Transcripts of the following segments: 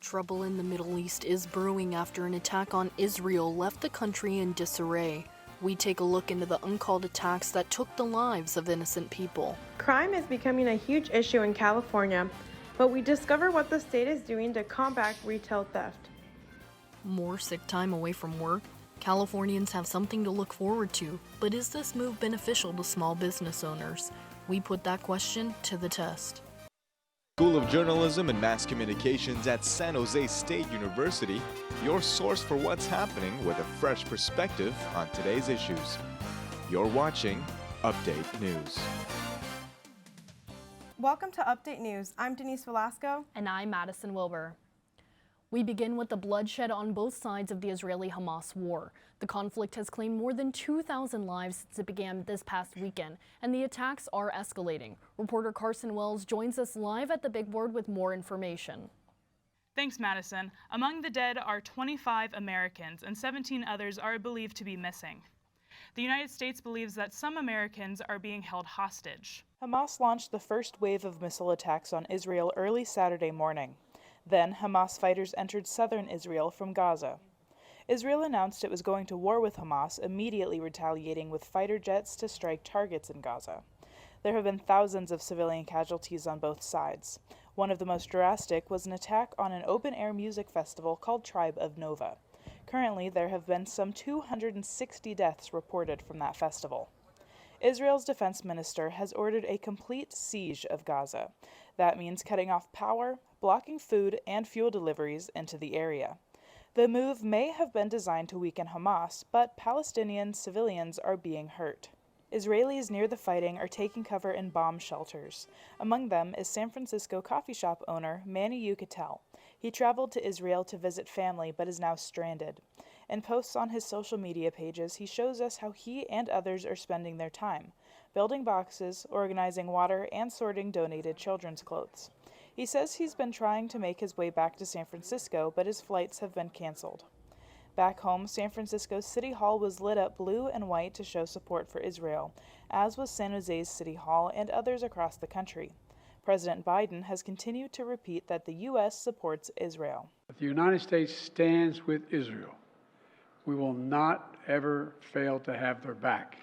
Trouble in the Middle East is brewing after an attack on Israel left the country in disarray. We take a look into the uncalled attacks that took the lives of innocent people. Crime is becoming a huge issue in California, but we discover what the state is doing to combat retail theft. More sick time away from work? Californians have something to look forward to, but is this move beneficial to small business owners? We put that question to the test. School of Journalism and Mass Communications at San Jose State University, your source for what's happening with a fresh perspective on today's issues. You're watching Update News. Welcome to Update News. I'm Denise Velasco. And I'm Madison Wilbur. We begin with the bloodshed on both sides of the Israeli-Hamas war. The conflict has claimed more than 2,000 lives since it began this past weekend, and the attacks are escalating. Reporter Carson Wells joins us live at the big board with more information. Thanks, Madison. Among the dead are 25 Americans, and 17 others are believed to be missing. The United States believes that some Americans are being held hostage. Hamas launched the first wave of missile attacks on Israel early Saturday morning. Then, Hamas fighters entered southern Israel from Gaza. Israel announced it was going to war with Hamas, immediately retaliating with fighter jets to strike targets in Gaza. There have been thousands of civilian casualties on both sides. One of the most drastic was an attack on an open-air music festival called Tribe of Nova. Currently, there have been some 260 deaths reported from that festival. Israel's defense minister has ordered a complete siege of Gaza. That means cutting off power, blocking food and fuel deliveries into the area. The move may have been designed to weaken Hamas, but Palestinian civilians are being hurt. Israelis near the fighting are taking cover in bomb shelters. Among them is San Francisco coffee shop owner Manny Yucatel. He traveled to Israel to visit family but is now stranded. In posts on his social media pages, he shows us how he and others are spending their time, building boxes, organizing water, and sorting donated children's clothes. He says he's been trying to make his way back to San Francisco, but his flights have been canceled. Back home, San Francisco City Hall was lit up blue and white to show support for Israel, as was San Jose's City Hall and others across the country. President Biden has continued to repeat that the U.S. supports Israel. The United States stands with Israel. We will not ever fail to have their back.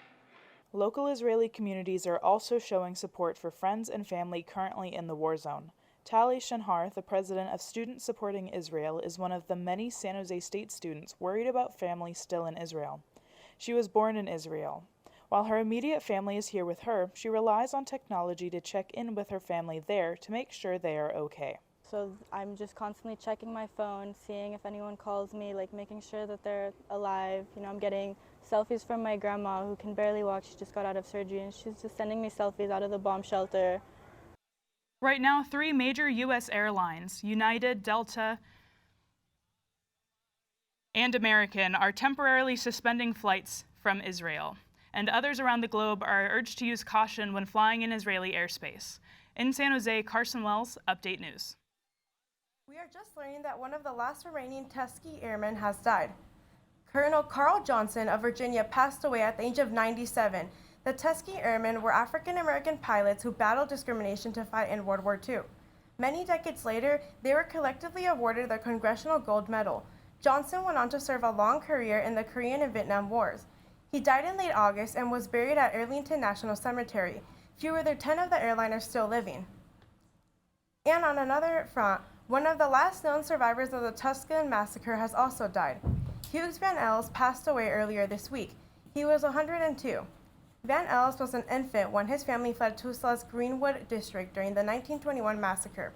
Local Israeli communities are also showing support for friends and family currently in the war zone. Tali Shanhar, the president of Students Supporting Israel, is one of the many San Jose State students worried about family still in Israel. She was born in Israel. While her immediate family is here with her, she relies on technology to check in with her family there to make sure they are okay. So I'm just constantly checking my phone, seeing if anyone calls me, making sure that they're alive. I'm getting selfies from my grandma who can barely walk. She just got out of surgery, and she's just sending me selfies out of the bomb shelter. Right now, 3 major U.S. airlines, United, Delta, and American, are temporarily suspending flights from Israel, and others around the globe are urged to use caution when flying in Israeli airspace. In San Jose, Carson Wells, Update News. We are just learning that one of the last remaining Tuskegee Airmen has died. Colonel Carl Johnson of Virginia passed away at the age of 97. The Tuskegee Airmen were African-American pilots who battled discrimination to fight in World War II. Many decades later, they were collectively awarded the Congressional Gold Medal. Johnson went on to serve a long career in the Korean and Vietnam Wars. He died in late August and was buried at Arlington National Cemetery. Fewer than 10 of the airline are still living. And on another front, one of the last known survivors of the Tuskan massacre has also died. Hughes Van Els passed away earlier this week. He was 102. Van Els was an infant when his family fled Tusla's Greenwood district during the 1921 massacre.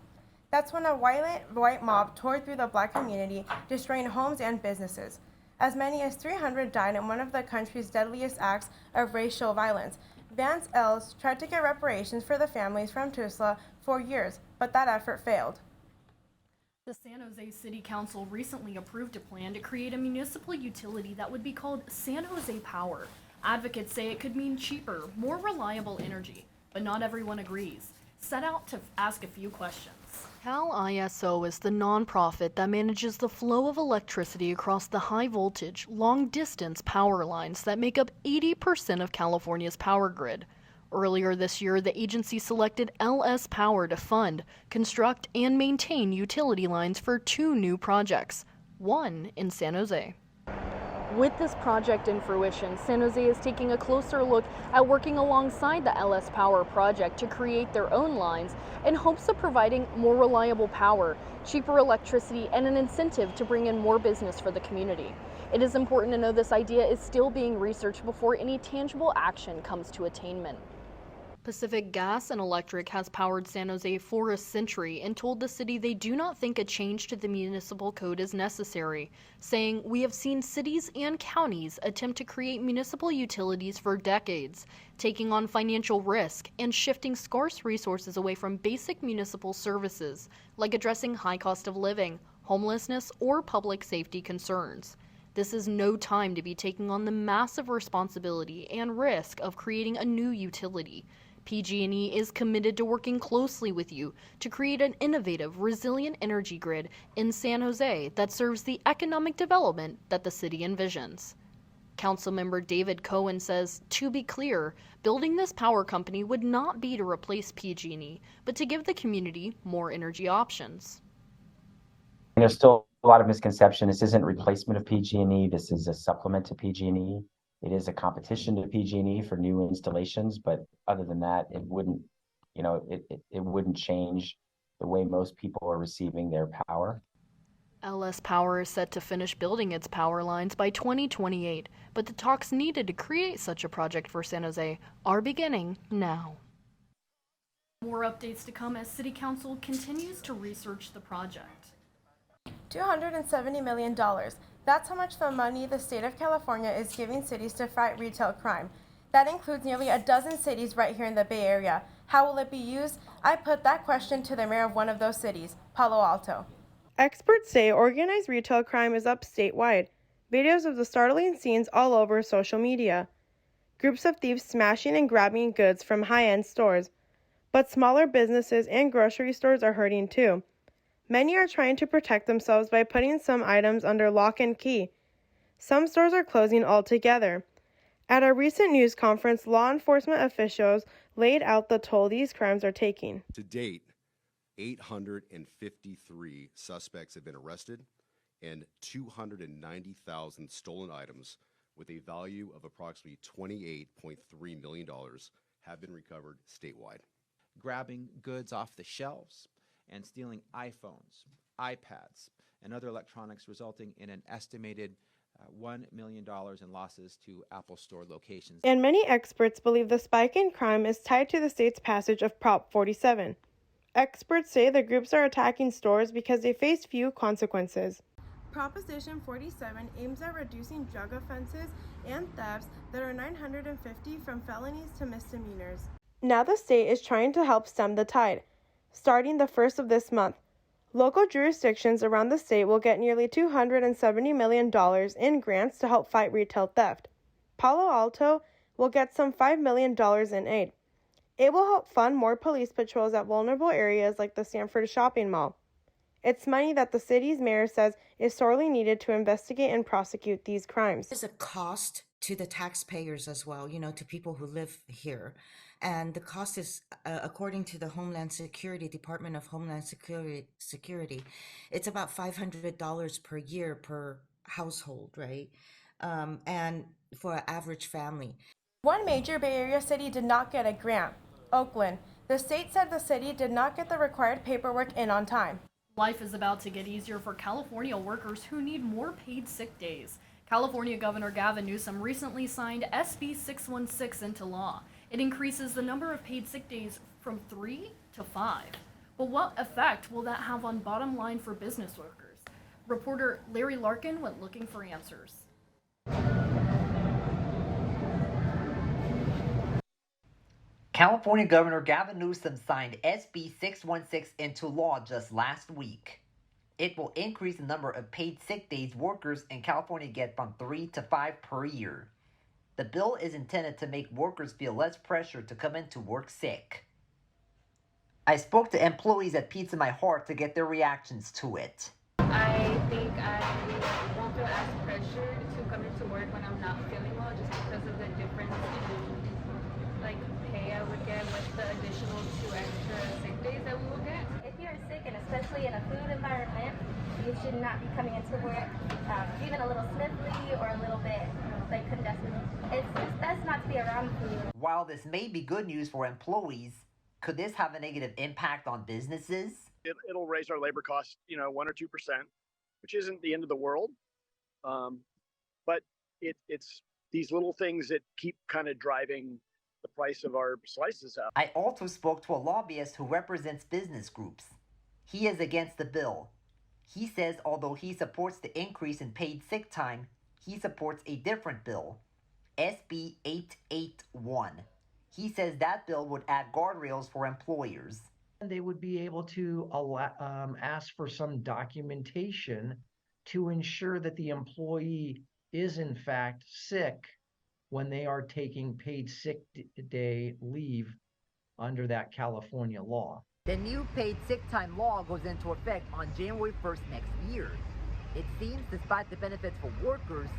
That's when a violent white mob tore through the black community, destroying homes and businesses. As many as 300 died in one of the country's deadliest acts of racial violence. Van Els tried to get reparations for the families from Tusla for years, but that effort failed. The San Jose City Council recently approved a plan to create a municipal utility that would be called San Jose Power. Advocates say it could mean cheaper, more reliable energy, but not everyone agrees. Set out to ask a few questions. Cal ISO is the nonprofit that manages the flow of electricity across the high-voltage, long-distance power lines that make up 80% of California's power grid. Earlier this year, the agency selected LS Power to fund, construct, and maintain utility lines for 2 new projects, one in San Jose. With this project in fruition, San Jose is taking a closer look at working alongside the LS Power project to create their own lines in hopes of providing more reliable power, cheaper electricity, and an incentive to bring in more business for the community. It is important to know this idea is still being researched before any tangible action comes to attainment. Pacific Gas and Electric has powered San Jose for a century and told the city they do not think a change to the municipal code is necessary, saying, "We have seen cities and counties attempt to create municipal utilities for decades, taking on financial risk and shifting scarce resources away from basic municipal services, like addressing high cost of living, homelessness, or public safety concerns. This is no time to be taking on the massive responsibility and risk of creating a new utility. PG&E is committed to working closely with you to create an innovative, resilient energy grid in San Jose that serves the economic development that the city envisions." Councilmember David Cohen says, to be clear, building this power company would not be to replace PG&E, but to give the community more energy options. There's still a lot of misconception. This isn't replacement of PG&E. This is a supplement to PG&E. It is a competition to PG&E for new installations, but other than that, it wouldn't, it wouldn't change the way most people are receiving their power. LS Power is set to finish building its power lines by 2028, but the talks needed to create such a project for San Jose are beginning now. More updates to come as City Council continues to research the project. $270 million. That's how much the money the state of California is giving cities to fight retail crime. That includes nearly a dozen cities right here in the Bay Area. How will it be used? I put that question to the mayor of one of those cities, Palo Alto. Experts say organized retail crime is up statewide. Videos of the startling scenes all over social media. Groups of thieves smashing and grabbing goods from high-end stores. But smaller businesses and grocery stores are hurting too. Many are trying to protect themselves by putting some items under lock and key. Some stores are closing altogether. At a recent news conference, law enforcement officials laid out the toll these crimes are taking. To date, 853 suspects have been arrested and 290,000 stolen items with a value of approximately $28.3 million have been recovered statewide. Grabbing goods off the shelves and stealing iPhones, iPads, and other electronics, resulting in an estimated $1 million in losses to Apple Store locations. And many experts believe the spike in crime is tied to the state's passage of Prop 47. Experts say the groups are attacking stores because they face few consequences. Proposition 47 aims at reducing drug offenses and thefts that are 950 from felonies to misdemeanors. Now the state is trying to help stem the tide. Starting the 1st of this month, local jurisdictions around the state will get nearly $270 million in grants to help fight retail theft. Palo Alto will get some $5 million in aid. It will help fund more police patrols at vulnerable areas like the Stanford Shopping Mall. It's money that the city's mayor says is sorely needed to investigate and prosecute these crimes. There's a cost to the taxpayers as well, to people who live here. And the cost is, according to the Department of Homeland Security, it's about $500 per year per household, right? And for an average family. One major Bay Area city did not get a grant, Oakland. The state said the city did not get the required paperwork in on time. Life is about to get easier for California workers who need more paid sick days. California Governor Gavin Newsom recently signed SB 616 into law. It increases the number of paid sick days from 3 to 5. But what effect will that have on bottom line for business workers? Reporter Larry Larkin went looking for answers. California Governor Gavin Newsom signed SB 616 into law just last week. It will increase the number of paid sick days workers in California get from 3 to 5 per year. The bill is intended to make workers feel less pressure to come into work sick. I spoke to employees at Pizza My Heart to get their reactions to it. I think I won't feel as pressured to come into work when I'm not feeling well, just because of the difference in like pay I would get with the additional 2 extra sick days that we will get? If you're sick, and especially in a food environment, you should not be coming into work even a little sniffly or a little bit like congested. It's best not to be around food. While this may be good news for employees, could this have a negative impact on businesses? It'll raise our labor costs, 1 or 2%, which isn't the end of the world. But it's these little things that keep kind of driving the price of our slices up. I also spoke to a lobbyist who represents business groups. He is against the bill. He says although he supports the increase in paid sick time, he supports a different bill, SB 881. He says that bill would add guardrails for employers. They would be able to ask for some documentation to ensure that the employee is in fact sick when they are taking paid sick day leave under that California law. The new paid sick time law goes into effect on January 1st next year. It seems despite the benefits for workers,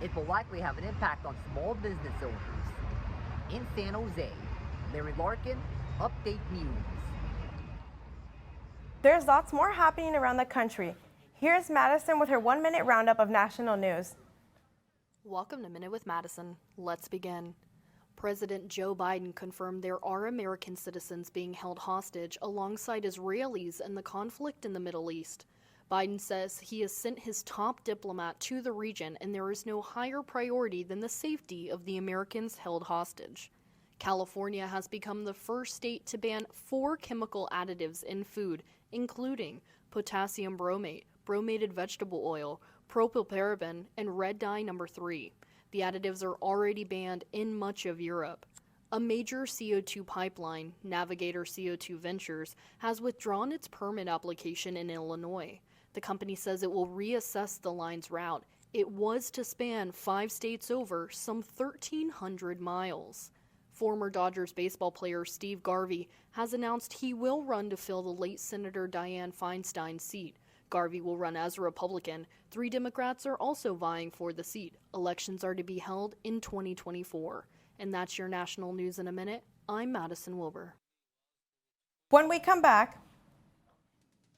it will likely have an impact on small business owners. In San Jose, Larry Larkin, Update News. There's lots more happening around the country. Here's Madison with her 1-minute roundup of national news. Welcome to Minute with Madison. Let's begin. President Joe Biden confirmed there are American citizens being held hostage alongside Israelis in the conflict in the Middle East. Biden says he has sent his top diplomat to the region and there is no higher priority than the safety of the Americans held hostage. California has become the first state to ban 4 chemical additives in food, including potassium bromate, bromated vegetable oil, propylparaben, and red dye number 3. The additives are already banned in much of Europe. A major CO2 pipeline, Navigator CO2 Ventures, has withdrawn its permit application in Illinois. The company says it will reassess the line's route. It was to span 5 states over some 1,300 miles. Former Dodgers baseball player Steve Garvey has announced he will run to fill the late Senator Dianne Feinstein's seat. Garvey will run as a Republican. 3 Democrats are also vying for the seat. Elections are to be held in 2024. And that's your national news in a minute. I'm Madison Wilbur. When we come back,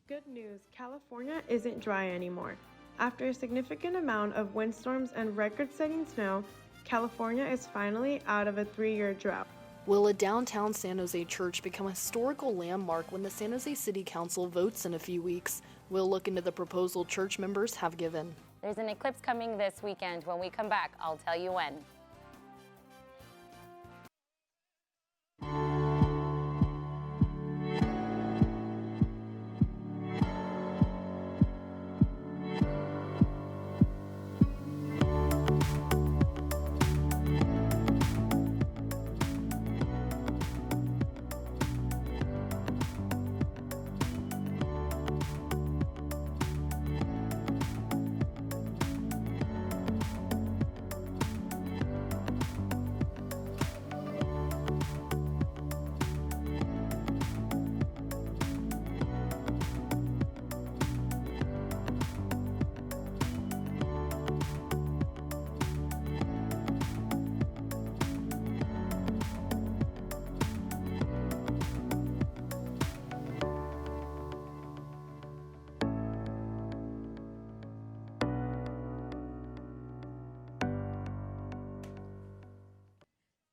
good news, California isn't dry anymore. After a significant amount of windstorms and record-setting snow, California is finally out of a 3-year drought. Will a downtown San Jose church become a historical landmark when the San Jose City Council votes in a few weeks? We'll look into the proposal church members have given. There's an eclipse coming this weekend. When we come back, I'll tell you when.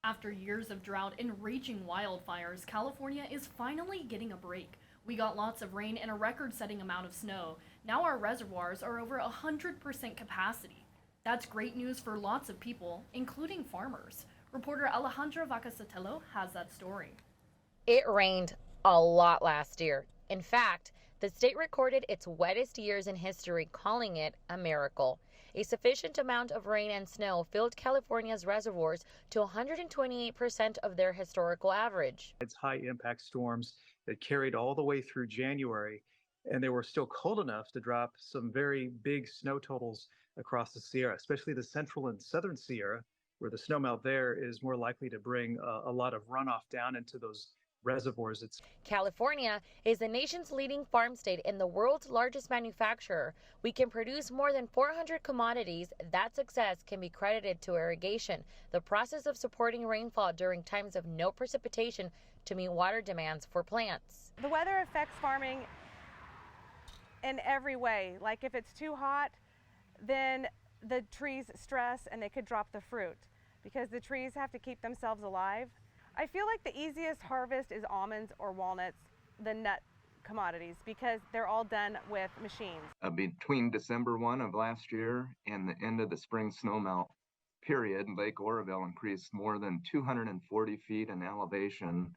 After years of drought and raging wildfires, California is finally getting a break. We got lots of rain and a record-setting amount of snow. Now our reservoirs are over 100% capacity. That's great news for lots of people, including farmers. Reporter Alejandra Vacasatello has that story. It rained a lot last year. In fact, the state recorded its wettest years in history, calling it a miracle. A sufficient amount of rain and snow filled California's reservoirs to 128% of their historical average. It's high-impact storms that carried all the way through January, and they were still cold enough to drop some very big snow totals across the Sierra, especially the central and southern Sierra, where the snowmelt there is more likely to bring a lot of runoff down into those reservoirs. California is the nation's leading farm state and the world's largest manufacturer. We can produce more than 400 commodities. That success can be credited to irrigation, the process of supporting rainfall during times of no precipitation to meet water demands for plants. The weather affects farming in every way. Like if it's too hot, then the trees stress and they could drop the fruit because the trees have to keep themselves alive. I feel like the easiest harvest is almonds or walnuts, the nut commodities, because they're all done with machines. Between December 1 of last year and the end of the spring snowmelt period, Lake Oroville increased more than 240 feet in elevation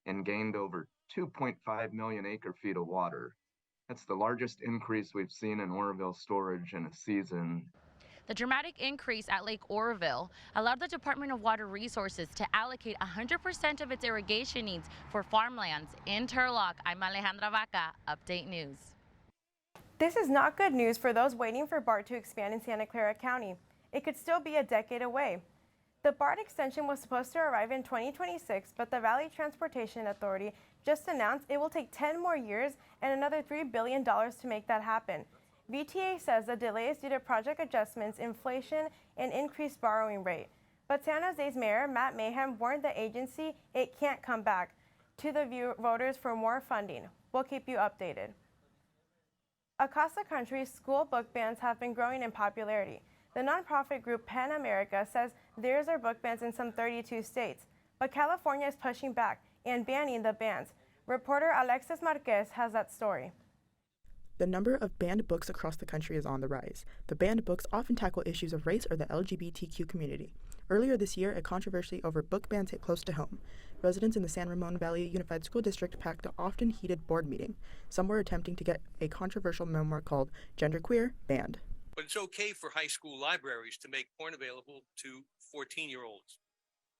and gained over 2.5 million acre-feet of water. That's the largest increase we've seen in Oroville storage in a season. The dramatic increase at Lake Oroville allowed the Department of Water Resources to allocate 100% of its irrigation needs for farmlands. In Turlock, I'm Alejandra Vaca, Update News. This is not good news for those waiting for BART to expand in Santa Clara County. It could still be a decade away. The BART extension was supposed to arrive in 2026, but the Valley Transportation Authority just announced it will take 10 more years and another $3 billion to make that happen. VTA says the delay is due to project adjustments, inflation, and increased borrowing rate. But San Jose's Mayor Matt Mayhem warned the agency it can't come back to the voters for more funding. We'll keep you updated. Across the country, school book bans have been growing in popularity. The nonprofit group PEN America says theirs are book bans in some 32 states. But California is pushing back and banning the bans. Reporter Alexis Marquez has that story. The number of banned books across the country is on the rise. The banned books often tackle issues of race or the LGBTQ community. Earlier this year, a controversy over book bans hit close to home. Residents in the San Ramon Valley Unified School District packed an often heated board meeting. Some were attempting to get a controversial memoir called Genderqueer banned. But it's okay for high school libraries to make porn available to 14-year-olds.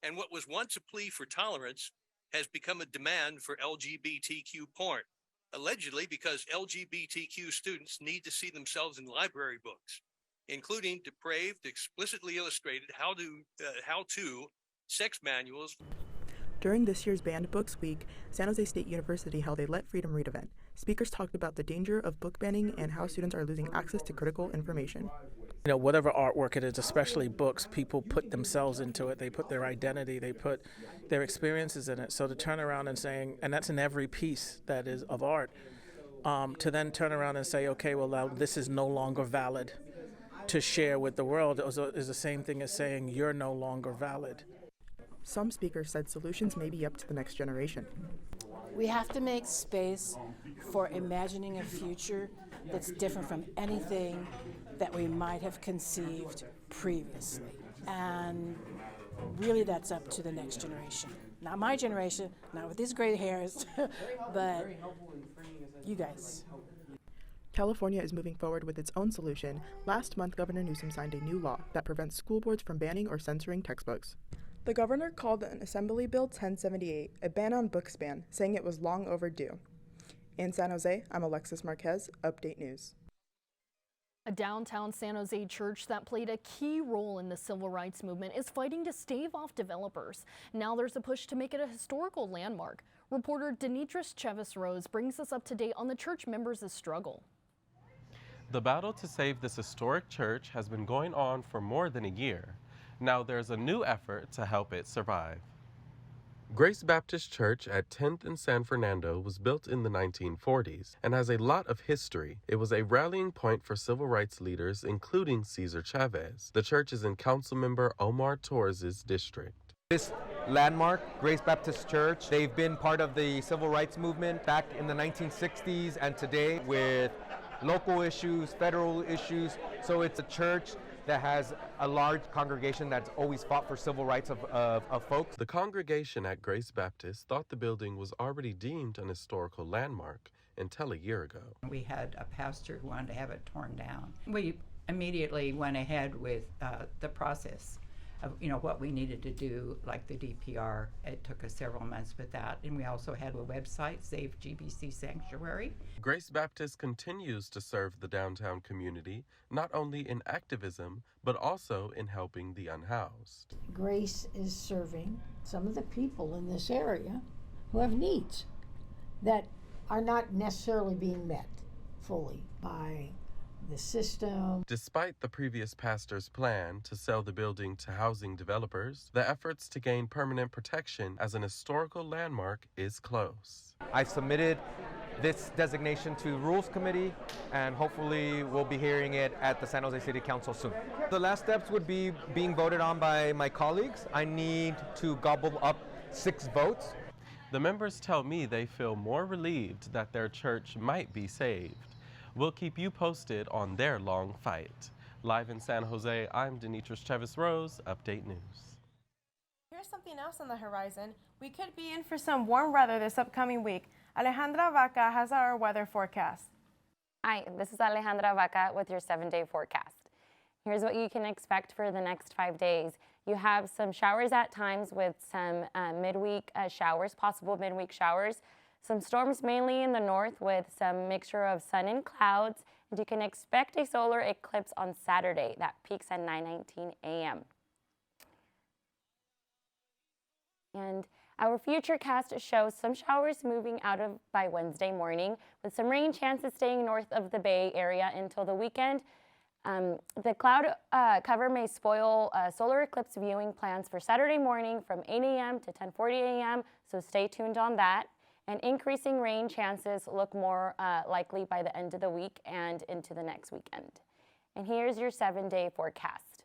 And what was once a plea for tolerance has become a demand for LGBTQ porn, allegedly because LGBTQ students need to see themselves in library books, including depraved, explicitly illustrated how-to sex manuals. During this year's Banned Books Week, San Jose State University held a Let Freedom Read event. Speakers talked about the danger of book banning and how students are losing access to critical information. You know, whatever artwork it is, especially books, people put themselves into it. They put their identity, they put their experiences in it. So to turn around and saying, and that's in every piece that is of art, to then turn around and say, okay, well, now this is no longer valid to share with the world is the same thing as saying you're no longer valid. Some speakers said solutions may be up to the next generation. We have to make space for imagining a future that's different from anything that we might have conceived previously. And really that's up to the next generation. Not my generation, not with these gray hairs, but you guys. California is moving forward with its own solution. Last month, Governor Newsom signed a new law that prevents school boards from banning or censoring textbooks. The governor called an Assembly Bill 1078 a ban on books ban, saying it was long overdue. In San Jose, I'm Alexis Marquez, Update News. A downtown San Jose church that played a key role in the civil rights movement is fighting to stave off developers. Now there's a push to make it a historical landmark. Reporter Denitris Chevis-Rose brings us up to date on the church members' struggle. The battle to save this historic church has been going on for more than a year. Now there's a new effort to help it survive. Grace Baptist Church at 10th and San Fernando was built in the 1940s and has a lot of history. It was a rallying point for civil rights leaders, including Cesar Chavez. The church is in Councilmember Omar Torres' district. This landmark, Grace Baptist Church, they've been part of the civil rights movement back in the 1960s and today with local issues, federal issues. So it's a church that has a large congregation that's always fought for civil rights of folks. The congregation at Grace Baptist thought the building was already deemed an historical landmark until a year ago. We had a pastor who wanted to have it torn down. We immediately went ahead with the process of what we needed to do, like the DPR. It took us several months with that. And we also had a website, Save GBC Sanctuary. Grace Baptist continues to serve the downtown community, not only in activism, but also in helping the unhoused. Grace is serving some of the people in this area who have needs that are not necessarily being met fully by the system. Despite the previous pastor's plan to sell the building to housing developers, the efforts to gain permanent protection as an historical landmark is close. I submitted this designation to Rules Committee, and hopefully we'll be hearing it at the San Jose City Council soon. The last steps would be being voted on by my colleagues. I need to gobble up 6 votes. The members tell me they feel more relieved that their church might be saved. We'll keep you posted on their long fight. Live in San Jose, I'm Denitris Chevis-Rose, Update News. Here's something else on the horizon. We could be in for some warm weather this upcoming week. Alejandra Vaca has our weather forecast. Hi, this is Alejandra Vaca with your 7-day forecast. Here's what you can expect for the next 5 days. You have some showers at times with some midweek showers, possible midweek showers. Some storms mainly in the north with some mixture of sun and clouds. And you can expect a solar eclipse on Saturday that peaks at 9:19 a.m. And our futurecast shows some showers moving out of by Wednesday morning with some rain chances staying north of the Bay Area until the weekend. The cloud cover may spoil solar eclipse viewing plans for Saturday morning from 8 a.m. to 10:40 a.m., so stay tuned on that. And increasing rain chances look more likely by the end of the week and into the next weekend. And here's your 7-day forecast.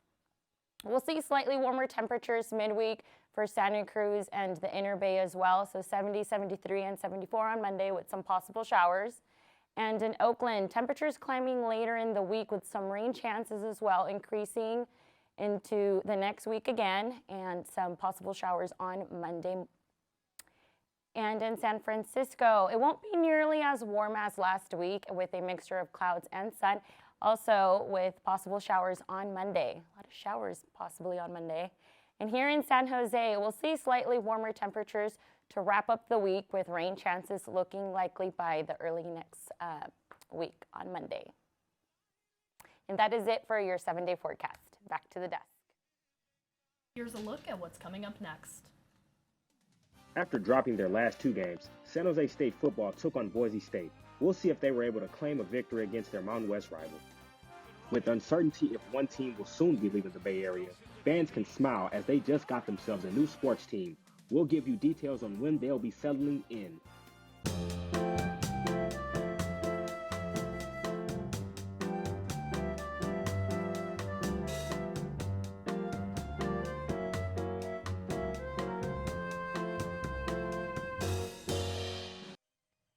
We'll see slightly warmer temperatures midweek for Santa Cruz and the Inner Bay as well, so 70, 73, and 74 on Monday with some possible showers. And in Oakland, temperatures climbing later in the week with some rain chances as well, increasing into the next week again, and some possible showers on Monday. And in San Francisco, it won't be nearly as warm as last week with a mixture of clouds and sun, also with possible showers on Monday. A lot of showers possibly on Monday. And here in San Jose, we'll see slightly warmer temperatures to wrap up the week with rain chances looking likely by the early next week on Monday. And that is it for your 7-day forecast. Back to the desk. Here's a look at what's coming up next. After dropping their last 2 games, San Jose State football took on Boise State. We'll see if they were able to claim a victory against their Mountain West rival. With uncertainty if one team will soon be leaving the Bay Area, fans can smile as they just got themselves a new sports team. We'll give you details on when they'll be settling in.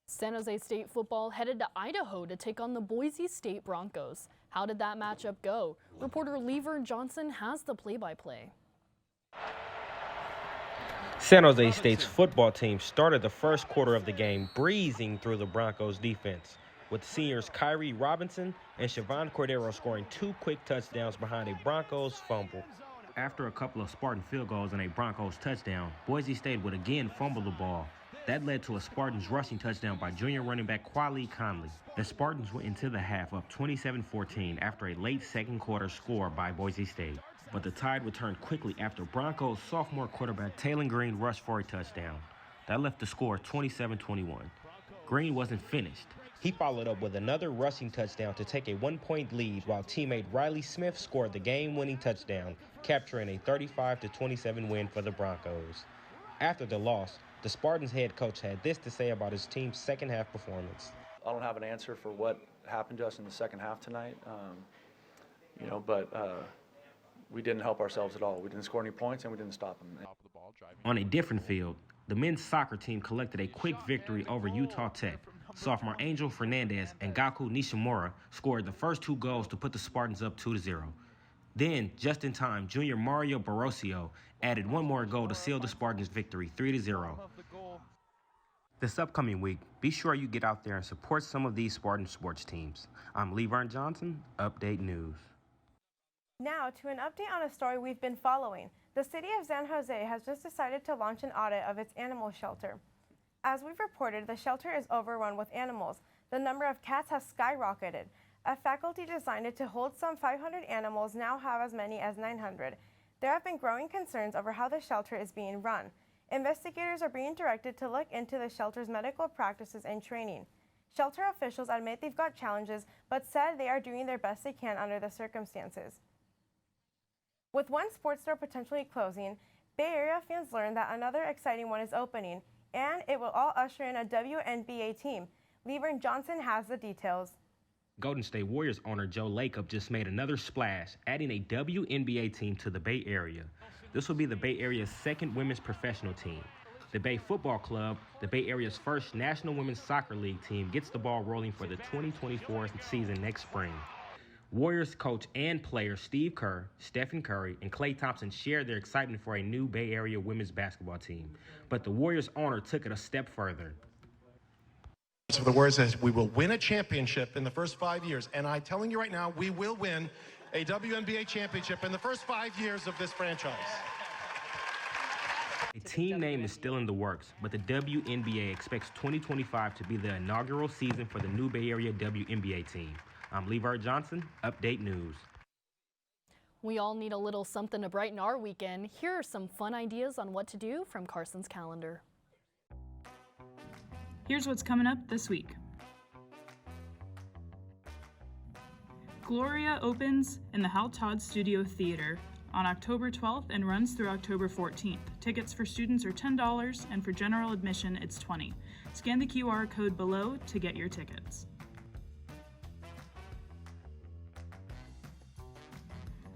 San Jose State football headed to Idaho to take on the Boise State Broncos. How did that matchup go? Reporter Lever Johnson has the play-by-play. San Jose State's football team started the first quarter of the game breezing through the Broncos defense, with seniors Kyrie Robinson and Siobhan Cordero scoring 2 quick touchdowns behind a Broncos fumble. After a couple of Spartan field goals and a Broncos touchdown, Boise State would again fumble the ball. That led to a Spartans rushing touchdown by junior running back Kwali Conley. The Spartans went into the half up 27-14 after a late second quarter score by Boise State. But the tide returned quickly after Broncos sophomore quarterback Taylon Green rushed for a touchdown. That left the score 27-21. Green wasn't finished. He followed up with another rushing touchdown to take a 1-point lead while teammate Riley Smith scored the game-winning touchdown, capturing a 35-27 win for the Broncos. After the loss, the Spartans head coach had this to say about his team's second-half performance. I don't have an answer for what happened to us in the second half tonight, but we didn't help ourselves at all. We didn't score any points, and we didn't stop them. On a different field, the men's soccer team collected a quick victory over Utah Tech. Sophomore Angel Fernandez and Gaku Nishimura scored the first 2 goals to put the Spartans up 2-0. Then, just in time, junior Mario Barosio added 1 more goal to seal the Spartans' victory, 3-0. This upcoming week, be sure you get out there and support some of these Spartan sports teams. I'm Levern Johnson, Update News. Now to an update on a story we've been following. The city of San Jose has just decided to launch an audit of its animal shelter. As we've reported, the shelter is overrun with animals. The number of cats has skyrocketed. A faculty designed it to hold some 500 animals now have as many as 900. There have been growing concerns over how the shelter is being run. Investigators are being directed to look into the shelter's medical practices and training. Shelter officials admit they've got challenges, but said they are doing their best they can under the circumstances. With one sports store potentially closing, Bay Area fans learned that another exciting one is opening, and it will all usher in a WNBA team. Levern Johnson has the details. Golden State Warriors owner Joe Lacob just made another splash, adding a WNBA team to the Bay Area. This will be the Bay Area's second women's professional team. The Bay Football Club, the Bay Area's first National Women's Soccer League team, gets the ball rolling for the 2024 season next spring. Warriors coach and player Steve Kerr, Stephen Curry, and Klay Thompson shared their excitement for a new Bay Area women's basketball team. But the Warriors owner took it a step further. So the Warriors says we will win a championship in the first 5 years, and I'm telling you right now, we will win a WNBA championship in the first 5 years of this franchise. A team name is still in the works, but the WNBA expects 2025 to be the inaugural season for the new Bay Area WNBA team. I'm Levern Johnson, Update News. We all need a little something to brighten our weekend. Here are some fun ideas on what to do from Carson's Calendar. Here's what's coming up this week. Gloria opens in the Hal Todd Studio Theater on October 12th and runs through October 14th. Tickets for students are $10 and for general admission it's $20. Scan the QR code below to get your tickets.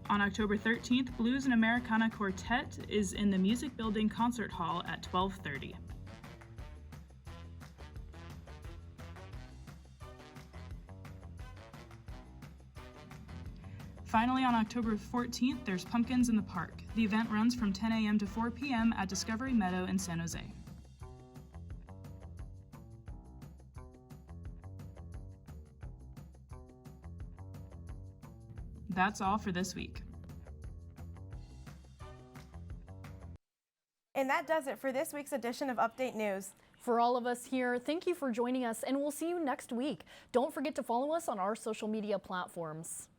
On October 13th, Blues and Americana Quartet is in the Music Building Concert Hall at 12:30. Finally, on October 14th, there's Pumpkins in the Park. The event runs from 10 a.m. to 4 p.m. at Discovery Meadow in San Jose. That's all for this week. And that does it for this week's edition of Update News. For all of us here, thank you for joining us, and we'll see you next week. Don't forget to follow us on our social media platforms.